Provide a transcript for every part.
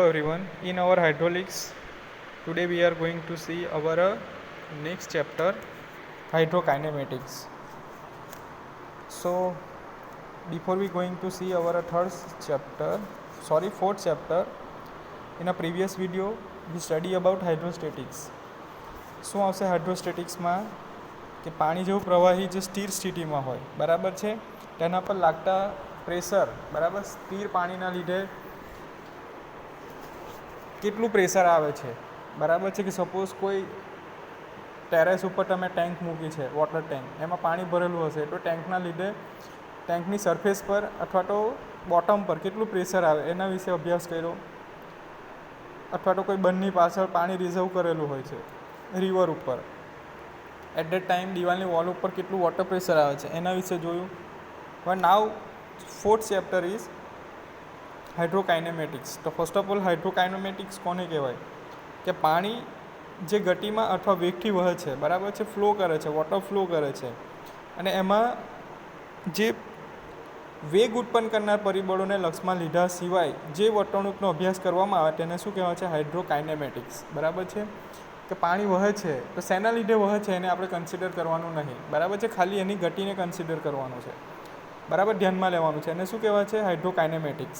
everyone, in our hydraulics today we are going to see our next chapter, hydrokinematics. So before we going to see our fourth chapter, in a previous video we study about hydrostatics. શું આવશે હાઇડ્રોસ્ટેટિક્સમાં કે પાણી જેવું પ્રવાહી જે સ્થિર સ્થિતિમાં હોય બરાબર છે તેના પર લાગતા પ્રેશર બરાબર સ્થિર પાણીના લીધે કેટલું પ્રેશર આવે છે બરાબર છે કે સપોઝ કોઈ ટેરેસ ઉપર તમે ટેન્ક મૂકી છે વોટર ટેન્ક એમાં પાણી ભરેલું હશે તો ટેન્કના લીધે ટેન્કની સરફેસ પર અથવા તો બોટમ પર કેટલું પ્રેશર આવે એના વિશે અભ્યાસ કર્યો અથવા તો કોઈ બંધની પાછળ પાણી રિઝર્વ કરેલું હોય છે રિવર ઉપર એટ ધેટ ટાઈમ દિવાલની વોલ ઉપર કેટલું વોટર પ્રેશર આવે છે એના વિશે જોયું. But now fourth chapter is hydrokinematics. તો ફર્સ્ટ ઓફ ઓલ હાઇડ્રોકાઇનેમેટિક્સ કોને કહેવાય કે પાણી જે ગતિમાં અથવા વેગથી વહે છે બરાબર છે, ફ્લો કરે છે, વોટર ફ્લો કરે છે અને એમાં જે વેગ ઉત્પન્ન કરનાર પરિબળોને લક્ષમાં લીધા સિવાય જે વર્તણૂકનો અભ્યાસ કરવામાં આવે તેને શું કહેવાય છે? હાઇડ્રોકાઇનેમેટિક્સ. બરાબર છે કે પાણી વહે છે તો શેના લીધે વહે છે એને આપણે કન્સિડર કરવાનું નહીં બરાબર છે, ખાલી એની ગતિને કન્સિડર કરવાનું છે બરાબર, ધ્યાનમાં લેવાનું છે. એને શું કહેવાય છે? હાઇડ્રોકાઇનેમેટિક્સ.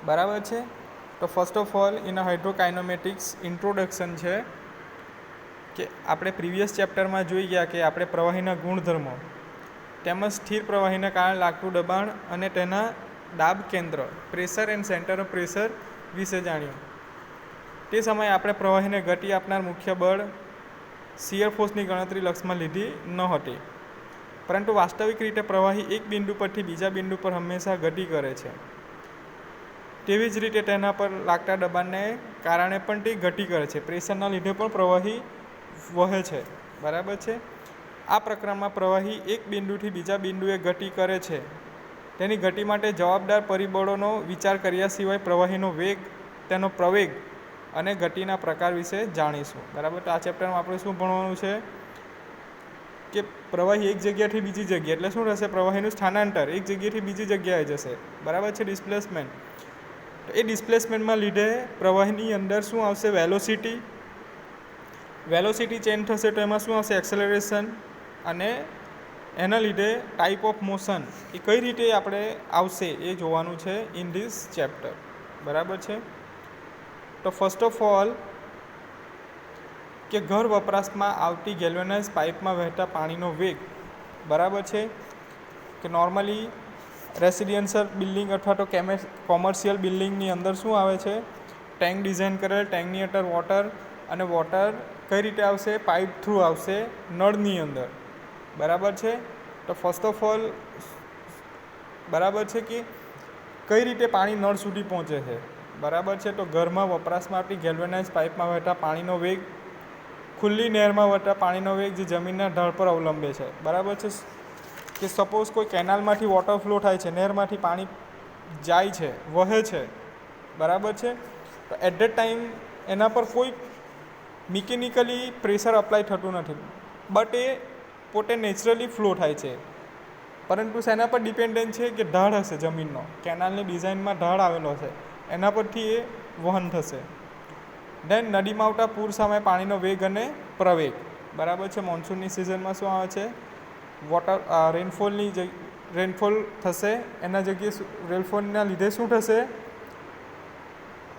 બરાબર છે. તો first of all in hydrokinematics introduction છે કે આપણે પ્રીવિયસ ચેપ્ટરમાં જોઈ ગયા કે આપણે પ્રવાહીના ગુણધર્મો તેમજ સ્થિર પ્રવાહીને કારણે લાગતું દબાણ અને તેના દાબ કેન્દ્ર pressure and centre of pressure વિશે જાણ્યું. તે સમયે આપણે પ્રવાહીને ગતિ આપનાર મુખ્ય બળ શિયર ફોર્સની ગણતરી લક્ષમાં લીધી ન હતી, પરંતુ વાસ્તવિક રીતે પ્રવાહી એક બિંદુ પરથી બીજા બિંદુ પર હંમેશા ગતિ કરે છે. તેવી જ રીતે તેના પર લાગતા દબાણને કારણે પણ તે ગતિ કરે છે, પ્રેશરના લીધે પણ પ્રવાહી વહે છે. બરાબર છે. આ પ્રકરણમાં પ્રવાહી એક બિંદુથી બીજા બિંદુએ ગતિ કરે છે. તેની ગતિ માટે જવાબદાર પરિબળોનો વિચાર કર્યા સિવાય પ્રવાહીનો વેગ, તેનો પ્રવેગ અને ગતિના પ્રકાર વિશે જાણીશું. બરાબર. તો આ ચેપ્ટરમાં આપણે શું ભણવાનું છે કે પ્રવાહી એક જગ્યાથી બીજી જગ્યાએ એટલે શું થશે? પ્રવાહીનું સ્થાનાંતર એક જગ્યાએથી બીજી જગ્યાએ જશે. બરાબર છે. ડિસ્પ્લેસમેન્ટ. તો એ ડિસ્પ્લેસમેન્ટમાં લીધે પ્રવાહીની અંદર શું આવશે? વેલોસિટી ચેન્જ થશે તો એમાં શું આવશે? એક્સેલરેશન. અને એના લીધે ટાઈપ ઓફ મોશન એ કઈ રીતે આપણે આવશે એ જોવાનું છે ઇન ધીસ ચેપ્ટર. બરાબર છે. તો ફર્સ્ટ ઓફ ઓલ કે ઘર વપરાશમાં આવતી ગેલ્વેનાઇઝ પાઇપમાં વહેતા પાણીનો વેગ બરાબર છે કે નોર્મલી રેસિડેન્શિયલ બિલ્ડિંગ અથવા તો કોમર્શિયલ બિલ્ડિંગની અંદર શું આવે છે? ટેન્ક ડિઝાઇન કરેલ, ટેન્કની અંદર વોટર અને વોટર કઈ રીતે આવશે? પાઇપ થ્રુ આવશે નળની અંદર. બરાબર છે. તો ફર્સ્ટ ઓફ ઓલ બરાબર છે કે કઈ રીતે પાણી નળ સુધી પહોંચે છે? બરાબર છે. તો ઘરમાં વપરાશમાં આવતી ગેલ્વેનાઇઝ પાઇપમાં વહેતા પાણીનો વેગ ખુલ્લી નહેરમાં વહેતા પાણીનો વેગ જે જમીનના ઢાળ પર અવલંબે છે. બરાબર છે. કે સપોઝ કોઈ કેનાલમાંથી વોટર ફ્લો થાય છે, નહેરમાંથી પાણી જાય છે, વહે છે. બરાબર છે. તો એટ ધેટ ટાઈમ એના પર કોઈ મિકેનિકલી પ્રેશર અપ્લાય થતું નથી, બટ એ પોતે નેચરલી ફ્લો થાય છે. પરંતુ શેના પર ડિપેન્ડન્ટ છે કે ઢાળ હશે જમીનનો, કેનાલની ડિઝાઇનમાં ઢાળ આવેલો હશે, એના પરથી એ વહન થશે. દેન નદીમાં આવતા પૂર સામે પાણીનો વેગ અને પ્રવેગ. બરાબર છે. મોન્સૂનની સિઝનમાં શું આવે છે? રેનફોલ થશે, એના જગ્યાએ રેનફોલના લીધે શું થશે?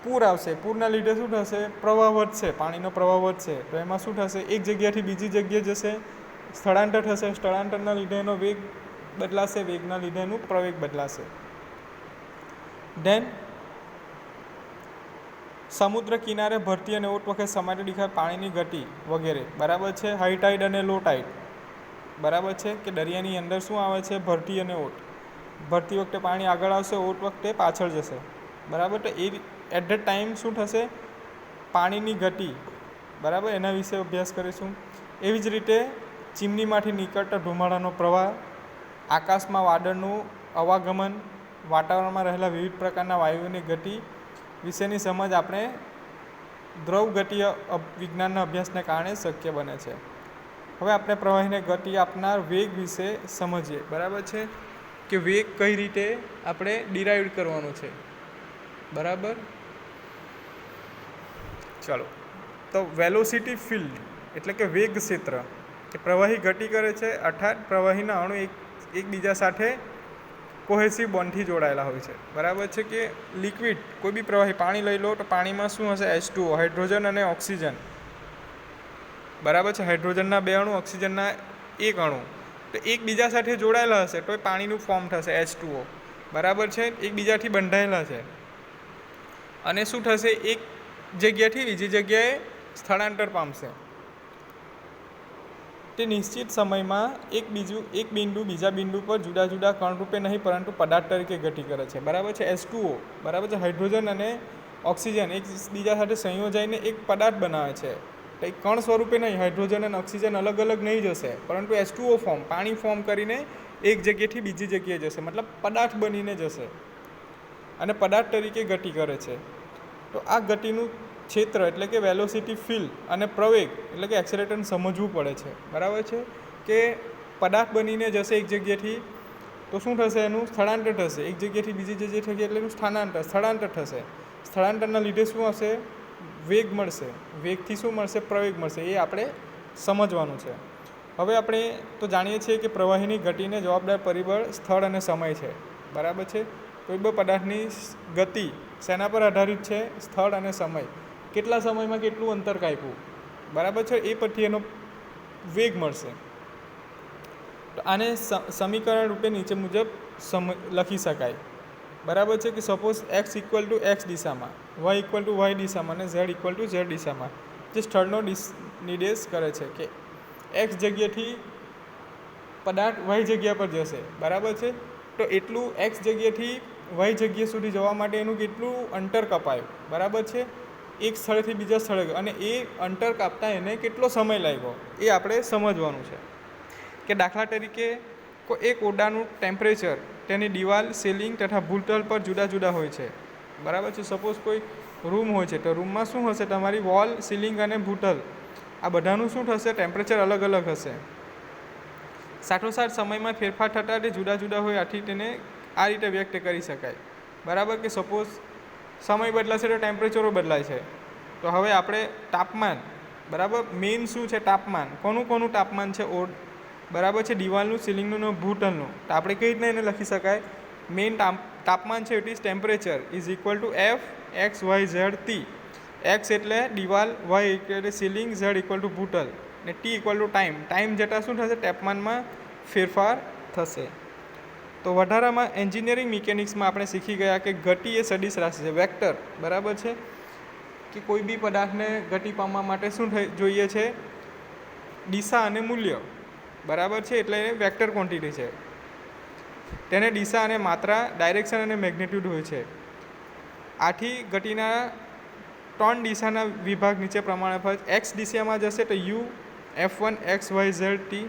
પૂર આવશે. પૂરના લીધે શું થશે? પ્રવાહ વધશે, પાણીનો પ્રવાહ વધશે. તો એમાં શું થશે? એક જગ્યાથી બીજી જગ્યાએ જશે, સ્થળાંતર થશે. સ્થળાંતરના લીધે એનો વેગ બદલાશે, વેગના લીધે એનું પ્રવેગ બદલાશે. દેન સમુદ્ર કિનારે ભરતી અને ઓટ વખતે સમાટે દેખાય પાણીની ગતિ વગેરે. બરાબર છે. હાઈ ટાઈડ અને લો ટાઈડ. બરાબર છે કે દરિયાની અંદર શું આવે છે? ભરતી અને ઓટ. ભરતી વખતે પાણી આગળ આવશે, ઓટ વખતે પાછળ જશે. બરાબર. તો એ એટ ધેટ ટાઈમ શું થશે? પાણીની ગતિ. બરાબર. એના વિશે અભ્યાસ કરીશું. એવી જ રીતે ચીમનીમાંથી નીકળતા ધુમાડાનો પ્રવાહ, આકાશમાં વાદળનું અવાગમન, વાતાવરણમાં રહેલા વિવિધ પ્રકારના વાયુઓની ગતિ વિશેની સમજ આપણે દ્રવ ગતિય વિજ્ઞાનના અભ્યાસને કારણે શક્ય બને છે. હવે આપણે પ્રવાહીને ગતિ આપનાર વેગ વિશે સમજીએ. બરાબર છે કે વેગ કઈ રીતે આપણે ડિરાઈવ કરવાનો છે. બરાબર. ચાલો, તો વેલોસિટી ફિલ્ડ એટલે કે વેગ ક્ષેત્ર કે પ્રવાહી ગતિ કરે છે, અર્થાત પ્રવાહીના અણુ એકબીજા સાથે કોહેસિવ બોન્ડથી જોડાયેલા હોય છે. બરાબર છે કે લિક્વિડ કોઈ બી પ્રવાહી, પાણી લઈ લો તો પાણીમાં શું હશે? H2O, હાઇડ્રોજન અને ઓક્સિજન. બરાબર છે. હાઇડ્રોજનના 2 અણુ, ઓક્સિજનના 1 અણુ, તો એકબીજા સાથે જોડાયેલા હશે તો એ પાણીનું ફોર્મ થશે H2O. બરાબર છે. એકબીજાથી બંધાયેલા છે અને શું થશે? એક જગ્યાથી બીજી જગ્યાએ સ્થળાંતર પામશે. તે નિશ્ચિત સમયમાં એક બિંદુ બીજા બિંદુ પર જુદા જુદા કણરૂપે નહીં પરંતુ પદાર્થ તરીકે ગતિ કરે છે. બરાબર છે. H2O, બરાબર છે, હાઇડ્રોજન અને ઓક્સિજન એકબીજા સાથે સંયોજાઈને એક પદાર્થ બનાવે છે. કંઈ કણ સ્વરૂપે નહીં, હાઇડ્રોજન અને ઓક્સિજન અલગ અલગ નહીં જશે, પરંતુ H2O ફોર્મ, પાણી ફોર્મ કરીને એક જગ્યાએથી બીજી જગ્યાએ જશે, મતલબ પદાર્થ બનીને જશે અને પદાર્થ તરીકે ગતિ કરે છે. તો આ ગતિનું ક્ષેત્ર એટલે કે વેલોસિટી ફિલ્ડ અને પ્રવેગ એટલે કે એક્સેલરેટર સમજવું પડે છે. બરાબર છે કે પદાર્થ બનીને જશે એક જગ્યાએથી તો શું થશે? એનું સ્થળાંતર થશે. એક જગ્યાએથી બીજી જગ્યાએ થશે એટલે એનું સ્થળાંતર થશે. સ્થળાંતરના લીધે શું હશે? વેગ મળશે. વેગથી શું મળશે? પ્રવેગ મળશે. એ આપણે સમજવાનું છે. હવે આપણે તો જાણીએ છીએ કે પ્રવાહીની ગતિને જવાબદાર પરિબળ સ્થળ અને સમય છે. બરાબર છે. કોઈ પણ પદાર્થની ગતિ શેના પર આધારિત છે? સ્થળ અને સમય. કેટલા સમયમાં કેટલું અંતર કાપ્યું, બરાબર છે, એ પરથી એનો વેગ મળશે. તો આને સમીકરણ રૂપે નીચે મુજબ લખી શકાય. બરાબર છે કે suppose x equal to x દિશામાં, y ઇક્વલ ટુ y દિશામાં અને z ઇક્વલ ટુ z દિશામાં જે સ્થળનો નિર્દેશ કરે છે કે x જગ્યાથી પદાર્થ y જગ્યા પર જશે. બરાબર છે. તો એટલું x જગ્યાથી y જગ્યા સુધી જવા માટે એનું કેટલું અંતર કપાયું. બરાબર છે. એક સ્થળેથી બીજા સ્થળે અને એ અંતર કાપતા એને કેટલો સમય લાગ્યો એ આપણે સમજવાનું છે. કે દાખલા તરીકે એક ઓરડાનું ટેમ્પરેચર તેની દિવાલ, સીલિંગ તથા ભૂતલ પર જુદા જુદા હોય છે. બરાબર છે. સપોઝ કોઈ રૂમ હોય છે તો રૂમમાં શું હશે? તમારી વોલ, સીલિંગ અને ભૂતલ આ બધાનું શું થશે? ટેમ્પરેચર અલગ અલગ હશે. સાથોસાથ સમયમાં ફેરફાર થતાં તે જુદા જુદા હોય, આથી તેને આ રીતે વ્યક્ત કરી શકાય. બરાબર કે સપોઝ સમય બદલાશે તો ટેમ્પરેચરો બદલાય છે. તો હવે આપણે તાપમાન, બરાબર, મેઇન શું છે? તાપમાન. કોનું તાપમાન છે? બરાબર છે, દિવાલનું, સીલિંગનું અને ભૂતલનું. તો આપણે કઈ રીતના એને લખી શકાય? મેઇન તાપમાન છે it is temperature is equal two F X Y Z T. X એટલે દિવાલ, વાય એટલે સીલિંગ, ઝેડ ઇક્વલ ટુ ભૂતલ ને T equal to time. Time જતાં શું થશે? તાપમાનમાં ફેરફાર થશે. તો વધારામાં એન્જિનિયરિંગ મિકેનિક્સમાં આપણે શીખી ગયા કે ગતિ એ સદિશ રાશિ છે, વેક્ટર. બરાબર છે કે કોઈ બી પદાર્થને ગતિ પામવા માટે શું જોઈએ છે? દિશા અને મૂલ્ય. બરાબર છે. એટલે એ વેક્ટર ક્વોન્ટિટી છે. તેને દિશા અને માત્રા, ડાયરેક્શન અને મેગ્નિટ્યુડ હોય છે. આથી ગતિના 3 દિશાના વિભાગ નીચે પ્રમાણે હોય. એક્સ દિશામાં જશે તો u F1 XYZ T,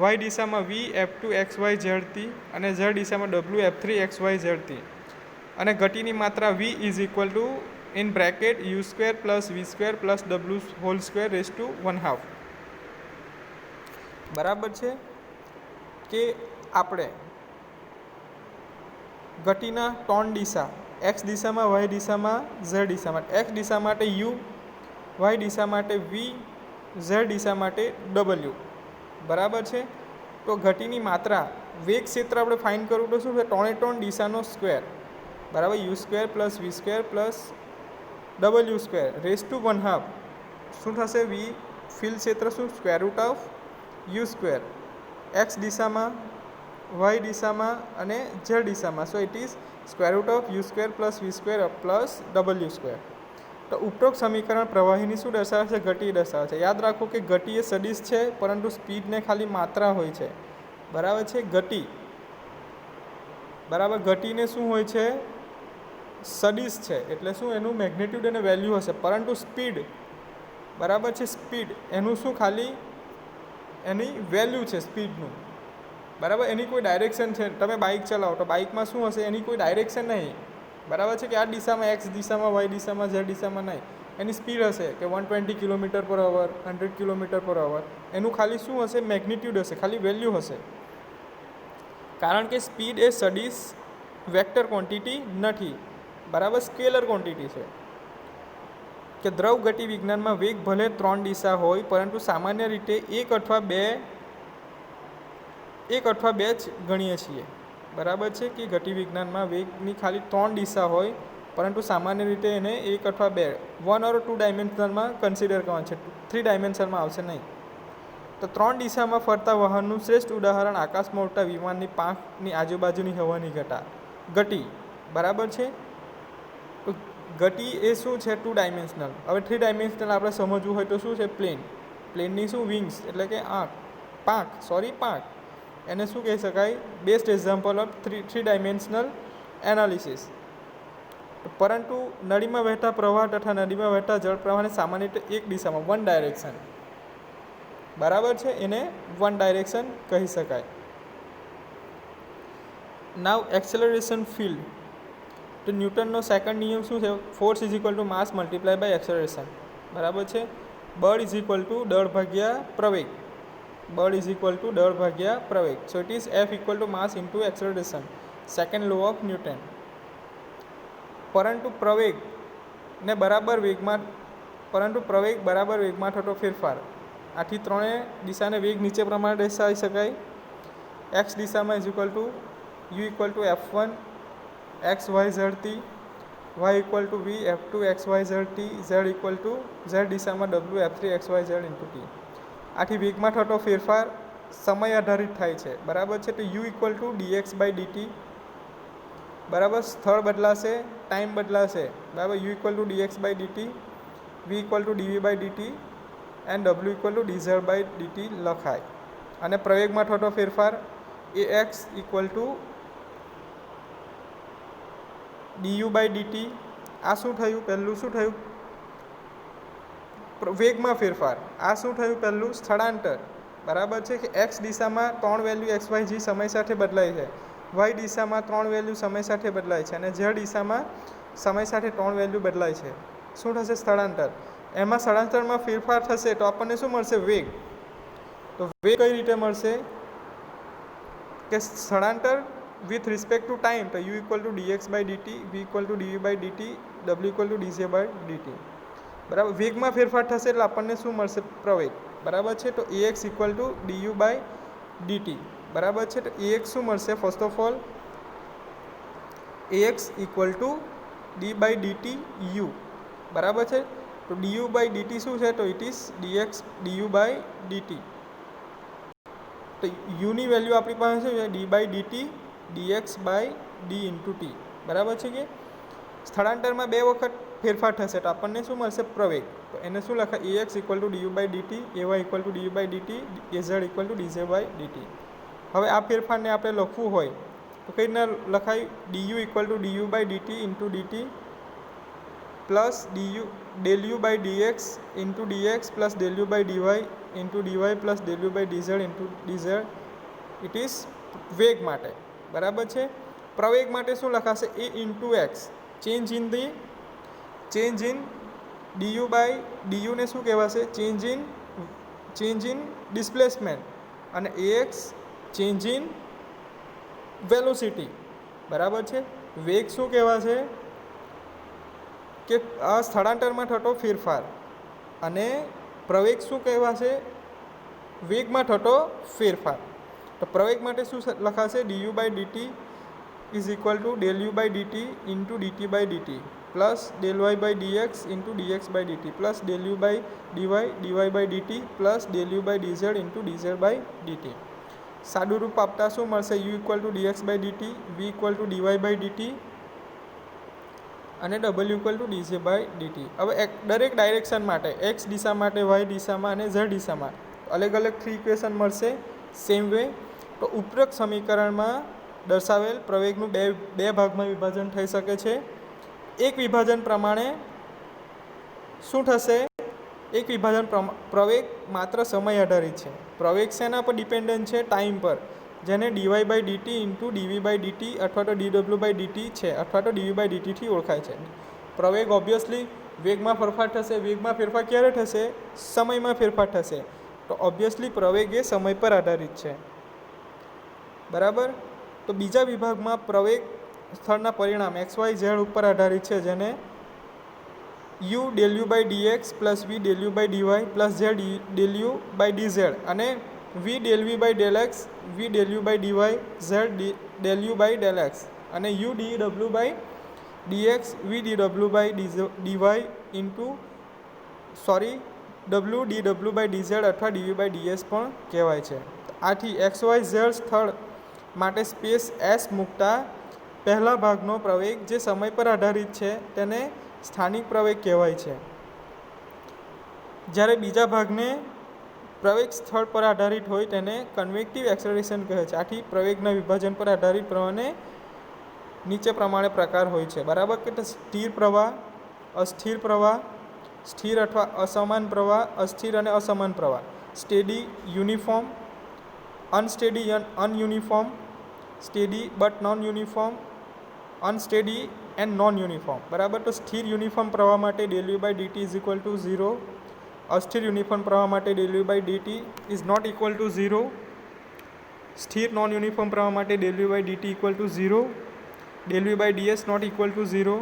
y દિશામાં V F2 XYZ T અને ઝેડ દિશામાં W F3 XYZ T. અને ગતિની માત્રા V is equal to in bracket U² plus V² plus W² raise to 1/2. બરાબર છે કે આપણે ગતિના 3 દિશા, એક્સ દિશામાં, વાય દિશામાં, ઝેડ દિશામાં. એક્સ દિશા માટે યુ, વાય દિશા માટે વી, ઝેડ દિશા માટે ડબલ્યુ. બરાબર છે. તો ગતિની માત્રા, વેગ ક્ષેત્ર આપણે ફાઇન્ડ કરવું તો શું છે? 3 દિશાનો સ્ક્વેર. બરાબર. U² plus V² plus W² raise to 1/2. શું થશે? વી ફિલ્ડ ક્ષેત્ર શું? Square root of U². X દિશામાં, વાય દિશામાં અને ઝેડ દિશામાં. સો it is square root of U² plus V² plus W². તો ઉપરોક્ત સમીકરણ પ્રવાહીની શું દર્શાવે છે? ગતિ દર્શાવે છે. યાદ રાખો કે ગતિ એ સદિશ છે પરંતુ સ્પીડને ખાલી માત્રા હોય છે. બરાબર છે. ગતિ, બરાબર, ગતિને શું હોય છે? સદિશ છે એટલે શું? એનું મેગ્નિટ્યુડ અને વેલ્યુ હશે. પરંતુ સ્પીડ, બરાબર છે, સ્પીડ એનું શું? ખાલી એની વેલ્યુ છે સ્પીડનું. બરાબર. એની કોઈ ડાયરેક્શન છે. તમે બાઇક ચલાવો તો બાઇકમાં શું હશે? એની કોઈ ડાયરેક્શન નહીં. બરાબર છે કે આ દિશામાં, એક્સ દિશામાં, વાય દિશામાં, ઝેડ દિશામાં નહીં. એની સ્પીડ હશે કે 120 km/h, 100 km/h. એનું ખાલી શું હશે? મેગ્નિટ્યુડ હશે, ખાલી વેલ્યુ હશે. કારણ કે સ્પીડ એ સદિશ વેક્ટર ક્વોન્ટિટી નથી. બરાબર, સ્કેલર ક્વોન્ટિટી છે કે દ્રવ ગતિ વિજ્ઞાનમાં વેગ ભલે 3 દિશા હોય પરંતુ સામાન્ય રીતે એક અથવા બે જ ગણીએ છીએ. બરાબર છે કે ગતિ વિજ્ઞાનમાં વેગની ખાલી 3 દિશા હોય પરંતુ સામાન્ય રીતે એને એક અથવા બે 1 ઓર 2 ડાયમેન્શનલમાં કન્સિડર કરવાનું છે, 3 ડાયમેન્શનમાં આવશે નહીં. તો 3 દિશામાં ફરતા વાહનનું શ્રેષ્ઠ ઉદાહરણ આકાશમાં ઉડતા વિમાનની પાંખની આજુબાજુની હવાની ગતિ. બરાબર છે. તો ગતિ એ શું છે? 2 ડાયમેન્શનલ. હવે 3 ડાયમેન્શનલ આપણે સમજવું હોય તો શું છે? પ્લેનની શું? વિંગ્સ, એટલે કે પાંખ. એને શું કહી શકાય? Best example of 3 dimensional analysis. પરંતુ નળીમાં વહેતા પ્રવાહ તથા નદીમાં વહેતા જળ પ્રવાહને સામાન્ય રીતે એક દિશામાં, 1 ડાયરેક્શન. બરાબર છે, એને 1 ડાયરેક્શન કહી શકાય. Now acceleration field. તો ન્યૂટનનો સેકન્ડ નિયમ શું છે? Force is equal to mass multiply by acceleration. બરાબર છે. બળ ઇઝ ઇક્વલ ટુ દળ ભાગ્યા પ્રવેગ. So it is F equal to mass into acceleration. Second law of Newton. પરંતુ પ્રવેગ બરાબર વેગમાં થતો ફેરફાર. આથી ત્રણેય દિશાને વેગ નીચે પ્રમાણે દર્શાવી શકાય. એક્સ દિશામાં is equal to you equal two F1 XYZ t, y equal to V F2 XYZ t, z equal to z દિશામાં W F3 XYZ into t. આથી વેગમાં થતો ફેરફાર સમય આધારિત થાય છે. બરાબર છે. તો u equal to dx by dt. બરાબર, સ્થળ બદલાશે, ટાઈમ બદલાશે. બરાબર, u equal to dx by dt, v equal to dv by dt and w equal to dz by dt લખાય. અને પ્રવેગમાં થતો ફેરફાર ax equal to du by dt. આ શું થયું? પહેલું શું થયું? વેગમાં ફેરફાર. આ શું થયું? પહેલું સ્થળાંતર. બરાબર છે કે એક્સ દિશામાં 3 વેલ્યુ XYZ સમય સાથે બદલાય છે, વાય દિશામાં 3 વેલ્યુ સમય સાથે બદલાય છે, અને ઝેડ દિશામાં સમય સાથે 3 વેલ્યુ બદલાય છે. શું થશે? સ્થળાંતર. એમાં સ્થળાંતરમાં ફેરફાર થશે તો આપણને શું મળશે? વેગ. તો વેગ કઈ રીતે મળશે? કે સ્થળાંતર વિથ રિસ્પેક્ટ ટુ ટાઈમ. તો u equal to dx by dt, v equal to dv by dt, w equal to dz by dt. બરાબર, વેગમાં ફેરફાર થશે એટલે આપણને શું મળશે? પ્રવેગ. બરાબર છે. તો ax equal to du by dt. બરાબર છે. તો ax શું મળશે? First of all ax equal to d by dt u. બરાબર છે. તો du બાય dt શું છે? તો it is dx du by dt. તો યુની વેલ્યુ આપણી પાસે શું છે? d by dt dx by d into t. બરાબર છે કે સ્થળાંતરમાં 2 વખત ફેરફાર થશે તો આપણને શું મળશે? પ્રવેગ. તો એને શું લખાય? ax equal to du by dt, ay equal to du by dt, az equal to dz by dt. હવે આ ફેરફારને આપણે લખવું હોય તો કઈ રીતના લખાય? du equal to du by dt into dt plus del u by dx into dx plus del u by dy into dy plus del u by dz into dz. It is વેગ માટે. બરાબર છે. પ્રવેગ માટે શું લખાશે? a into x. Change in du by du ને શું કહેવાશે? Change in displacement. અને ax ચેન્જ ઇન વેલોસિટી. બરાબર છે. વેગ શું કહેવાશે? કે આ સ્થળાંતરમાં થતો ફેરફાર. અને પ્રવેગ શું કહેવાશે? વેગમાં થતો ફેરફાર. તો પ્રવેગ માટે શું લખાશે? du by dt is equal to del u by dt into dt by dt plus del y by dx into dx by dt plus del u by dy by dt plus del u by dz into dz by dt. સાદું રૂપ આપતા શું મળશે? u equal to dx by dt, v equal to dy by dt અને w equal to dz by dt. હવે દરેક direction માટે x દિશા માટે, y દિશામાં અને z દિશામાં અલગ અલગ 3 ઇક્વેશન મળશે સેમ વે. તો ઉપરોક્ત સમીકરણમાં દર્શાવેલ પ્રવેગનું બે ભાગમાં વિભાજન થઈ શકે છે. એક વિભાજન પ્રમાણે શું થશે? એક વિભાજન પ્રવેગ માત્ર સમય આધારિત છે. પ્રવેગ શેના પર ડિપેન્ડન્ટ છે? ટાઈમ પર. જેને dy by dt into dv by dt અથવા તો dw બાય dt છે અથવા તો dv બાય dt થી ઓળખાય છે. પ્રવેગ ઓબ્વિયસલી વેગમાં ફેરફાર થશે. વેગમાં ફેરફાર ક્યારે થશે? સમયમાં ફેરફાર થશે. તો ઓબ્વિયસલી પ્રવેગ એ સમય પર આધારિત છે. બરાબર. તો બીજા વિભાગમાં પ્રવેગ સ્થળના પરિણામ XYZ ઉપર આધારિત છે, જેને u del u by dx plus v del u by dy plus z del u by dz અને v del v by del x v del u by dy z del u by del x અને u dw by dx v dw by dy into w dw by dz અથવા dv by ds પણ કહેવાય છે. આથી XYZ સ્થળ માટે space S મૂકતા પહેલા ભાગનો પ્રવેગ જે સમય પર આધારિત છે તેને સ્થાનિક પ્રવેગ કહેવાય છે, જ્યારે બીજા ભાગને પ્રવેગ સ્થળ પર આધારિત હોય તેને કન્વેક્ટિવ એક્સેલરેશન કહે છે. આથી પ્રવેગના વિભાજન પર આધારિત પ્રવાહને નીચે પ્રમાણે પ્રકાર હોય છે, બરાબર કે સ્થિર પ્રવાહ, અસ્થિર પ્રવાહ, સ્થિર અથવા અસમાન પ્રવાહ, અસ્થિર અને અસમાન પ્રવાહ, steady, uniform, unsteady, ununiform, steady but non uniform, unsteady and non uniform, બરાબર. તો સ્થિર યુનિફોર્મ પ્રવાહ માટે del u by dt is equal to 0, અસ્થિર યુનિફોર્મ પ્રવાહ માટે del u by dt is not equal to 0, સ્થિર નોન યુનિફોર્મ પ્રવાહ માટે del u by dt equal to 0, del u by ds not equal to 0,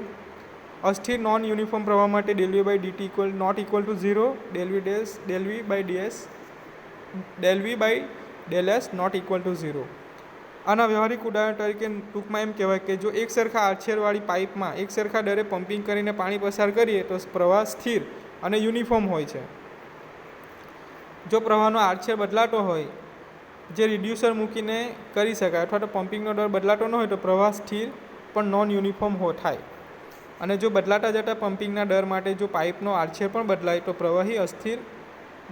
અસ્થિર non uniform પ્રવાહ માટે del u by dt not equal to 0, del v by ds del v by del s not equal to 0. આના વ્યવહારિક ઉદાહરણ તરીકે ટૂંકમાં એમ કહેવાય કે જો એક સરખા આરછેરવાળી પાઇપમાં એક સરખા દરે પમ્પિંગ કરીને પાણી પસાર કરીએ તો પ્રવાહ સ્થિર અને યુનિફોર્મ હોય છે. જો પ્રવાહનો આરછેર બદલાતો હોય જે રિડ્યુસર મૂકીને કરી શકાય અથવા તો પમ્પિંગનો દર બદલાતો ન હોય તો પ્રવાહ સ્થિર પણ નોન યુનિફોર્મ થાય. અને જો બદલાતા જતા પમ્પિંગના દર માટે જો પાઇપનો આરછેર પણ બદલાય તો પ્રવાહી અસ્થિર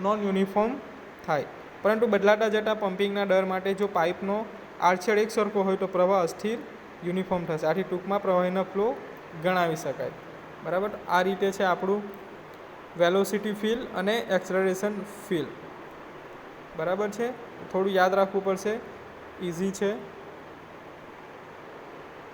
નોન યુનિફોર્મ થાય. પરંતુ બદલાતા જતા પમ્પિંગના દર માટે જો પાઇપનો આરછેડ એક સરખો હોય તો પ્રવાહ અસ્થિર યુનિફોર્મ થશે. આથી ટૂંકમાં પ્રવાહીનો ફ્લો ગણાવી શકાય, બરાબર. આ રીતે છે આપણું વેલોસિટી ફિલ્ડ અને એક્સલરેશન ફિલ્ડ, બરાબર છે. થોડું યાદ રાખવું પડશે, ઇઝી છે.